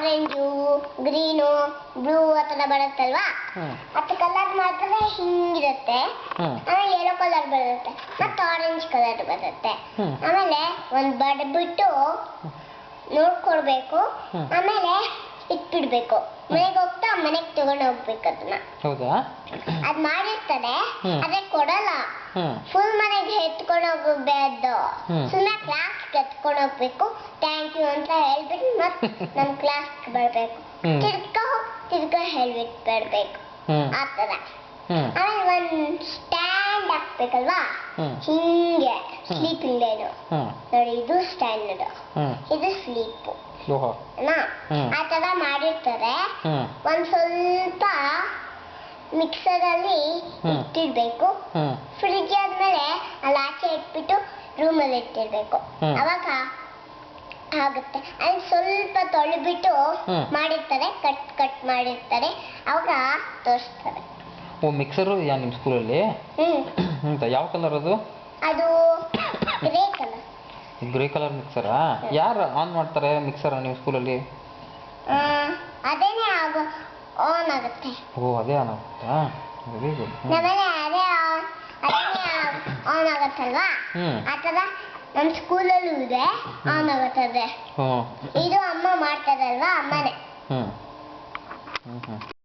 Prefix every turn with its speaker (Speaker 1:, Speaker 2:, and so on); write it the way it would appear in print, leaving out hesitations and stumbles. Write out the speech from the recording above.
Speaker 1: Orange, green, blue ಆ ಥರ ಬರುತ್ತಲ್ವಾ, ಅದು ಕಲರ್ ಮಾಡಿದ್ರೆ ಹಿಂಗಿರುತ್ತೆ. ಆಮೇಲೆ ಯೆಲ್ಲೋ ಕಲರ್ ಬರುತ್ತೆ, ಮತ್ತೆ ಆರೆಂಜ್ ಕಲರ್ ಬರುತ್ತೆ. ಆಮೇಲೆ ಒಂದು ಬಡ್ಬಿಟ್ಟು ನೋಡ್ಕೊಳ್ಬೇಕು, ಆಮೇಲೆ ಇಟ್ಬಿಡ್ಬೇಕು. ಮನೆಗೆ ಹೋಗ್ತಾ ಮನೆಗೆ ತಗೊಂಡು ಹೋಗ್ಬೇಕು ಅದನ್ನ.
Speaker 2: ಹೌದಾ?
Speaker 1: ಅದ್ ಮಾಡಿರ್ತಾರೆ, ಅದೇ ಕೊಡಲ್ಲ. ಫುಲ್ ಮನೆಗೆ ಎತ್ಕೊಂಡು ಹೋಗಬೇಕು, ಸುಮ್ಮನೆ ಕ್ಲಾಸ್ಗೆ ಎತ್ಕೊಂಡು ಹೋಗ್ಬೇಕು. ಥ್ಯಾಂಕ್ ಯು ಅಂತ ಹೇಳ್ಬಿಟ್ಟು ಮತ್ತೆ ನಮ್ಮ ಕ್ಲಾಸ್ಗೆ ಬರ್ಬೇಕು. ತಿರ್ಗಾ ಹೇಳ್ಬಿಟ್ಟು ಬರ್ಬೇಕು, ಆ ಥರ. ಆಮೇಲೆ ಒಂದು ಸ್ಟ್ಯಾಂಡ್ ಹಾಕ್ಬೇಕಲ್ವಾ, ಹಿಂಗೆ ಸ್ಲೀಪಿಂಗ್ ಏನು ನೋಡಿ, ಇದು ಸ್ಟ್ಯಾಂಡ್, ಇದು ಸ್ಲೀಪು. ಆ ಥರ ಮಾಡಿರ್ತಾರೆ. ಒಂದು ಸ್ವಲ್ಪ ಮಿಕ್ಸರಲ್ಲಿ ಇಟ್ಟಿರ್ಬೇಕು. ಫ್ರಿಜ್ ಆದ್ಮೇಲೆ ಅಲ್ಲಿ ಆಚೆ ಇಟ್ಬಿಟ್ಟು ರೂಮಲ್ಲಿ ಇಟ್ಟಿರ್ಬೇಕು, ಅವಾಗ ಆಗುತ್ತೆ. ಅಲ್ಲಿ ಸ್ವಲ್ಪ ತೊಳೆಬಿಟ್ಟು ಮಾಡಿರ್ತಾರೆ, ಕಟ್ ಮಾಡಿರ್ತಾರೆ, ಅವಾಗ ತೋರಿಸ್ತಾರೆ.
Speaker 2: ಓ, ಮಿಕ್ಸರು ಯಾ ನಿಮ್ಮ ಸ್ಕೂಲಲ್ಲಿ? ಯಾವ ಕಲರ್ ಅದು?
Speaker 1: ಅದು ಗ್ರೇ ಕಲರ್.
Speaker 2: ಗ್ರೇ ಕಲರ್ ಮಿಕ್ಸರಾ? ಯಾರು ಆನ್ ಮಾಡ್ತಾರೆ ಮಿಕ್ಸರ್ ನಿಮ್ಮ ಸ್ಕೂಲಲ್ಲಿ?
Speaker 1: ಅದೇನೇ ಆನ್ ಆಗುತ್ತೆ.
Speaker 2: ಓ, ಅದೇ ಆನ್ ಆಗುತ್ತಾ? Very good.
Speaker 1: ನಮ್ಮನೆ ಅದೇ ಆನ್ ಆಗುತ್ತಲ್ವಾ, ಆ ಥರ ನಮ್ಮ ಸ್ಕೂಲಲ್ಲೂ ಇದೆ, ಆನ್ ಆಗುತ್ತದೆ. ಇದು ಅಮ್ಮ ಮಾಡ್ತಾರಲ್ವಾ, ಅಮ್ಮನೇ.